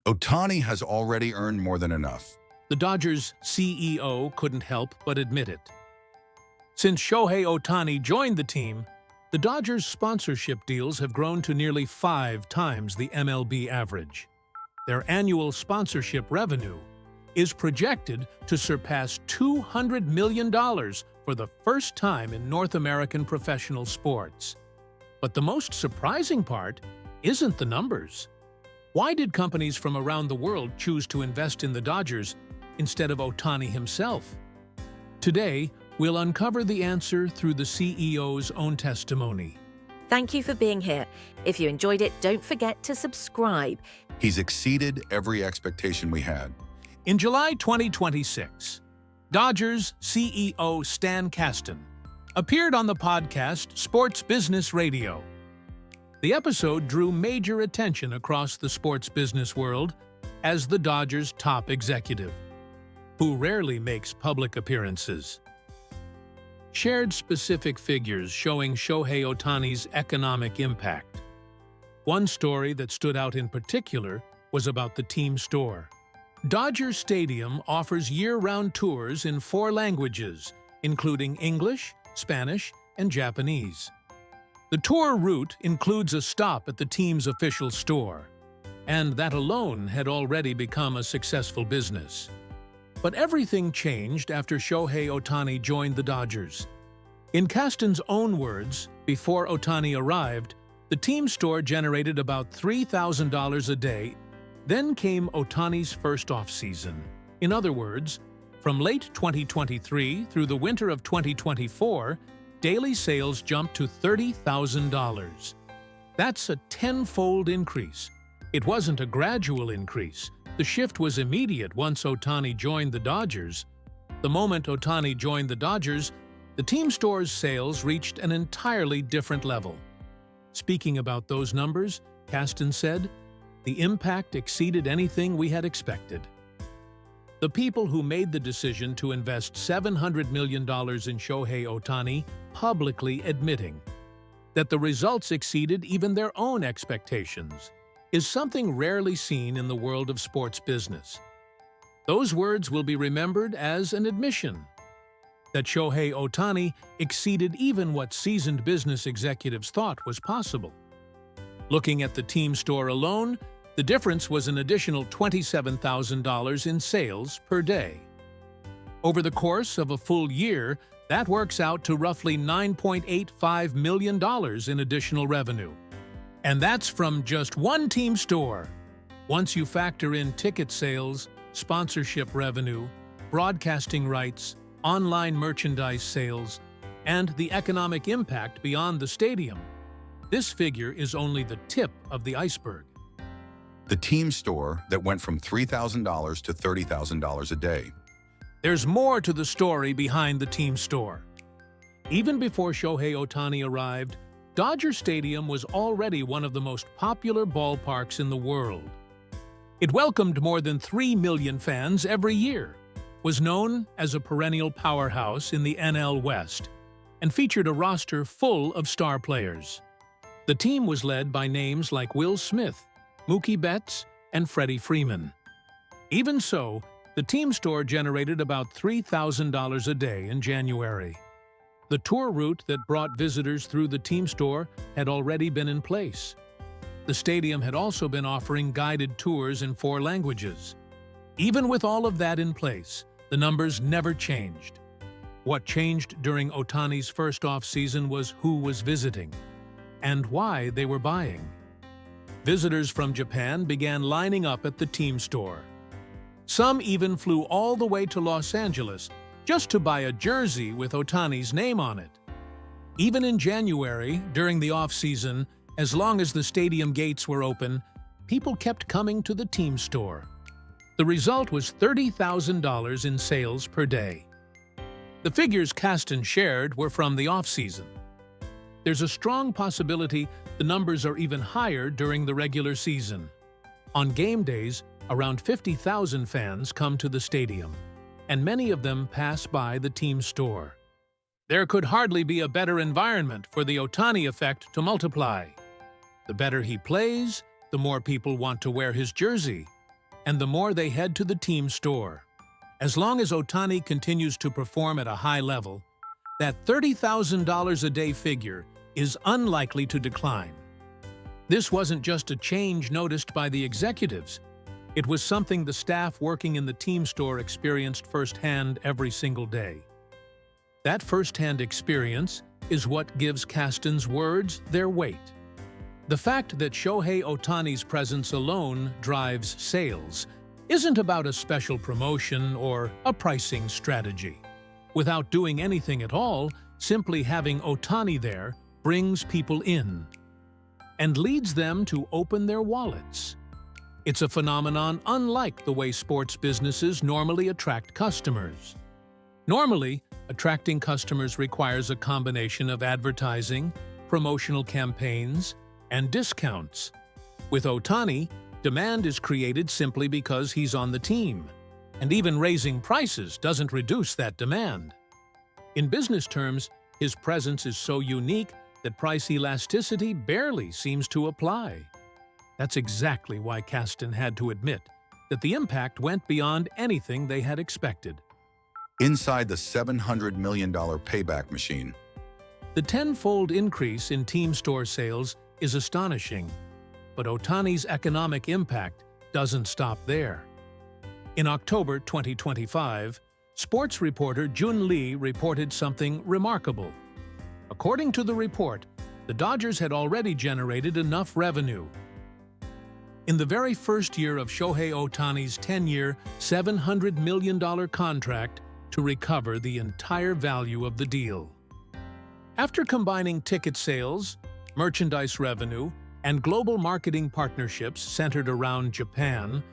Ohtani has already earned more than enough. The Dodgers' CEO couldn't help but admit it. Since Shohei Ohtani joined the team, the Dodgers' sponsorship deals have grown to nearly 5 times the MLB average. Their annual sponsorship revenue is projected to surpass $200 million for the first time in North American professional sports. But the most surprising part isn't the numbers. Why did companies from around the world choose to invest in the Dodgers instead of Ohtani himself? Today, we'll uncover the answer through the CEO's own testimony. Thank you for being here. If you enjoyed it, don't forget to subscribe. He's exceeded every expectation we had. In July 2026, Dodgers CEO Stan Kasten appeared on the podcast Sports Business Radio. The episode drew major attention across the sports business world as the Dodgers' top executive, who rarely makes public appearances, shared specific figures showing Shohei Ohtani's economic impact. One story that stood out in particular was about the team store. Dodger Stadium offers year-round tours in 4 languages, including English, Spanish, and Japanese. The tour route includes a stop at the team's official store, and that alone had already become a successful business. But everything changed after Shohei Ohtani joined the Dodgers. In Kasten's own words, before Ohtani arrived, the team store generated about $3,000 a day. Then came Ohtani's first off-season. In other words, from late 2023 through the winter of 2024, daily sales jumped to $30,000. That's a 10-fold increase. It wasn't a gradual increase. The shift was immediate once Ohtani joined the Dodgers. The moment Ohtani joined the Dodgers, the team store's sales reached an entirely different level. Speaking about those numbers, Kasten said, "The impact exceeded anything we had expected." The people who made the decision to invest $700 million in Shohei Ohtani publicly admitting that the results exceeded even their own expectations is something rarely seen in the world of sports business. Those words will be remembered as an admission that Shohei Ohtani exceeded even what seasoned business executives thought was possible. Looking at the team store alone, the difference was an additional $27,000 in sales per day. Over the course of a full year, that works out to roughly $9.85 million in additional revenue. And that's from just one team store. Once you factor in ticket sales, sponsorship revenue, broadcasting rights, online merchandise sales, and the economic impact beyond the stadium, this figure is only the tip of the iceberg. The team store that went from $3,000 to $30,000 a day. There's more to the story behind the team store. Even before Shohei Ohtani arrived, Dodger Stadium was already one of the most popular ballparks in the world. It welcomed more than 3 million fans every year, was known as a perennial powerhouse in the NL West, and featured a roster full of star players. The team was led by names like Will Smith, Mookie Betts, and Freddie Freeman. Even so, the team store generated about $3,000 a day in January. The tour route that brought visitors through the team store had already been in place. The stadium had also been offering guided tours in 4 languages. Even with all of that in place, the numbers never changed. What changed during Ohtani's first off-season was who was visiting and why they were buying. Visitors from Japan began lining up at the team store. Some even flew all the way to Los Angeles just to buy a jersey with Ohtani's name on it. Even in January, during the off-season, as long as the stadium gates were open, people kept coming to the team store. The result was $30,000 in sales per day. The figures Kasten shared were from the off-season. There's a strong possibility the numbers are even higher during the regular season. On game days, around 50,000 fans come to the stadium, and many of them pass by the team store. There could hardly be a better environment for the Ohtani effect to multiply. The better he plays, the more people want to wear his jersey. and the more they head to the team store. As long as Ohtani continues to perform at a high level, that $30,000 a day figure is unlikely to decline. This wasn't just a change noticed by the executives. It was something the staff working in the team store experienced firsthand every single day. That firsthand experience is what gives Kasten's words their weight. The fact that Shohei Ohtani's presence alone drives sales isn't about a special promotion or a pricing strategy. Without doing anything at all, simply having Ohtani there brings people in and leads them to open their wallets. It's a phenomenon unlike the way sports businesses normally attract customers. Normally, attracting customers requires a combination of advertising, promotional campaigns, and discounts. With Ohtani, demand is created simply because he's on the team, and even raising prices doesn't reduce that demand. In business terms, his presence is so unique that price elasticity barely seems to apply. That's exactly why Kasten had to admit that the impact went beyond anything they had expected. Inside the $700 million payback machine, The tenfold increase in team store sales is astonishing, but Ohtani's economic impact doesn't stop there. In October 2025, sports reporter Jun Lee reported something remarkable. According to the report, the Dodgers had already generated enough revenue. In the very first year of Shohei Ohtani's 10-year, $700 million contract to recover the entire value of the deal. After combining ticket sales, merchandise revenue, and global marketing partnerships centered around Japan,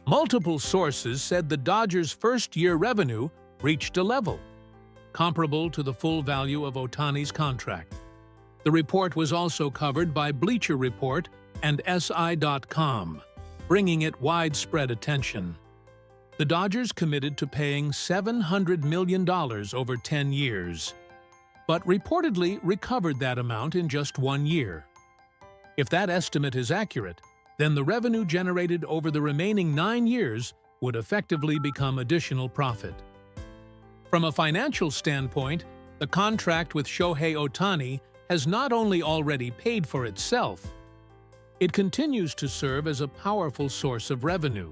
multiple sources said the Dodgers' first-year revenue reached a level comparable to the full value of Ohtani's contract. The report was also covered by Bleacher Report and SI.com, bringing it widespread attention. The Dodgers committed to paying $700 million over 10 years, but reportedly recovered that amount in just 1 year. If that estimate is accurate, then the revenue generated over the remaining 9 years would effectively become additional profit. From a financial standpoint, the contract with Shohei Ohtani has not only already paid for itself, it continues to serve as a powerful source of revenue.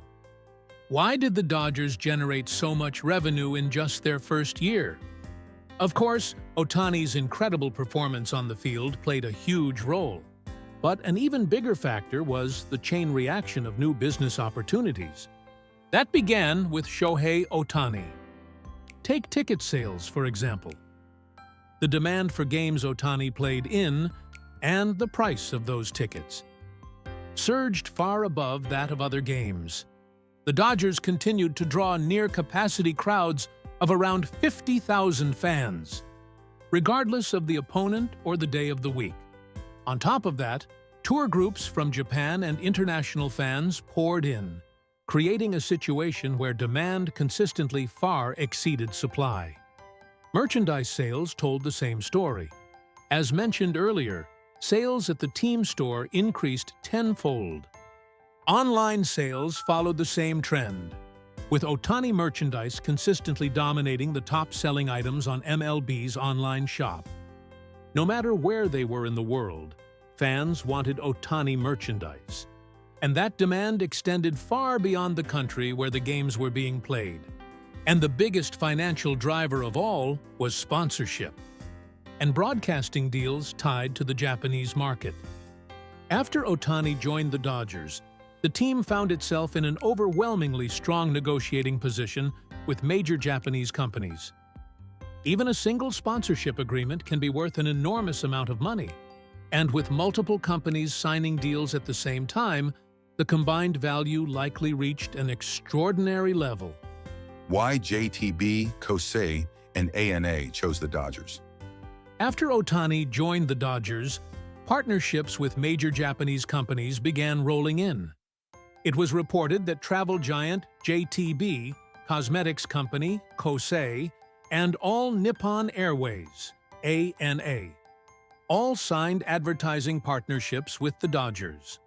Why did the Dodgers generate so much revenue in just their first year? Of course, Ohtani's incredible performance on the field played a huge role. But an even bigger factor was the chain reaction of new business opportunities. That began with Shohei Ohtani. Take ticket sales, for example. The demand for games Ohtani played in, and the price of those tickets, surged far above that of other games. The Dodgers continued to draw near-capacity crowds of around 50,000 fans, regardless of the opponent or the day of the week. On top of that, tour groups from Japan and international fans poured in, creating a situation where demand consistently far exceeded supply. Merchandise sales told the same story. As mentioned earlier, sales at the team store increased tenfold. Online sales followed the same trend, with Ohtani merchandise consistently dominating the top-selling items on MLB's online shop. No matter where they were in the world, fans wanted Ohtani merchandise, and that demand extended far beyond the country where the games were being played. And the biggest financial driver of all was sponsorship and broadcasting deals tied to the Japanese market. After Ohtani joined the Dodgers, the team found itself in an overwhelmingly strong negotiating position with major Japanese companies. Even a single sponsorship agreement can be worth an enormous amount of money, and with multiple companies signing deals at the same time, the combined value likely reached an extraordinary level. why JTB, Kosei, and ANA chose the Dodgers. After Ohtani joined the Dodgers, partnerships with major Japanese companies began rolling in. It was reported that travel giant JTB, cosmetics company Kosei, and All Nippon Airways, ANA, all signed advertising partnerships with the Dodgers.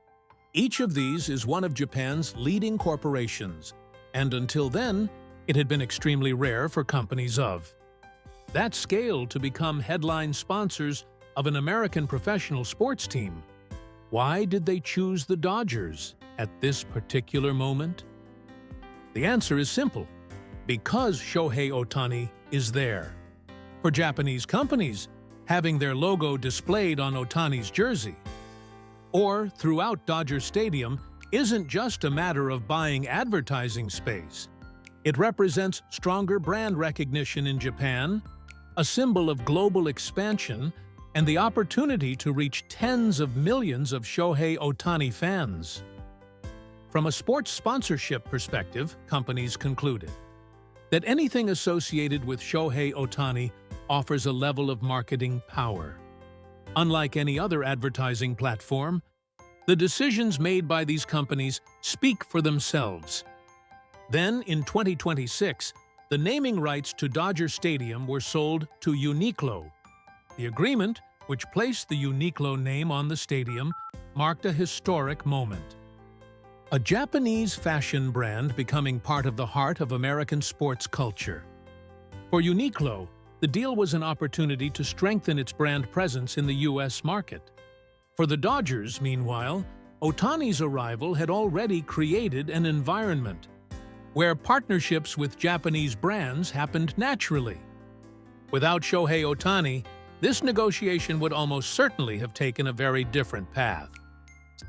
Each of these is one of Japan's leading corporations, and until then, it had been extremely rare for companies of that scale to become headline sponsors of an American professional sports team. Why did they choose the Dodgers at this particular moment? The answer is simple: because Shohei Ohtani is there. For Japanese companies, having their logo displayed on Ohtani's jersey or throughout Dodger Stadium isn't just a matter of buying advertising space. It represents stronger brand recognition in Japan, a symbol of global expansion, and the opportunity to reach tens of millions of Shohei Ohtani fans. From a sports sponsorship perspective, companies concluded that anything associated with Shohei Ohtani offers a level of marketing power. Unlike any other advertising platform, the decisions made by these companies speak for themselves. Then, in 2026, the naming rights to Dodger Stadium were sold to Uniqlo. The agreement, which placed the Uniqlo name on the stadium, marked a historic moment. A Japanese fashion brand becoming part of the heart of American sports culture. For Uniqlo, the deal was an opportunity to strengthen its brand presence in the U.S. market. For the Dodgers, meanwhile, Ohtani's arrival had already created an environment where partnerships with Japanese brands happened naturally. Without Shohei Ohtani, this negotiation would almost certainly have taken a very different path.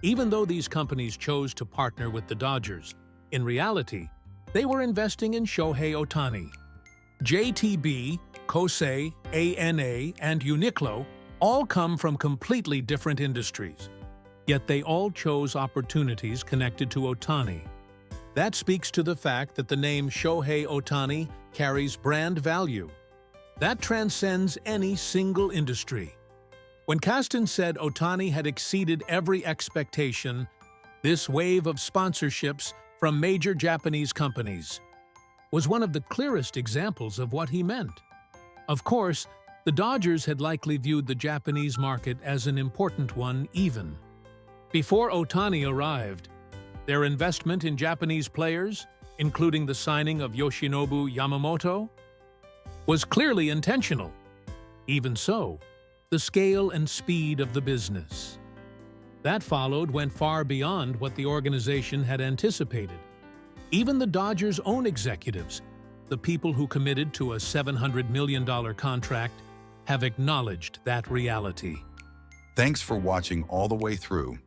Even though these companies chose to partner with the Dodgers, in reality, they were investing in Shohei Ohtani. JTB, Kosei, ANA, and Uniqlo all come from completely different industries, yet they all chose opportunities connected to Ohtani. That speaks to the fact that the name Shohei Ohtani carries brand value. That transcends any single industry. When Kasten said Ohtani had exceeded every expectation, this wave of sponsorships from major Japanese companies was one of the clearest examples of what he meant. Of course, the Dodgers had likely viewed the Japanese market as an important one even before Ohtani arrived. Their investment in Japanese players, including the signing of Yoshinobu Yamamoto, was clearly intentional. Even so, the scale and speed of the business that followed went far beyond what the organization had anticipated. Even the Dodgers' own executives, the people who committed to a $700 million contract, have acknowledged that reality. Thanks for watching all the way through.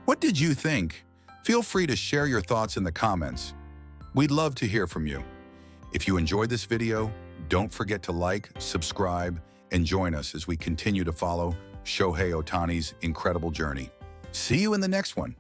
What did you think? Feel free to share your thoughts in the comments. We'd love to hear from you. If you enjoyed this video, don't forget to like, subscribe, and join us as we continue to follow Shohei Ohtani's incredible journey. See you in the next one.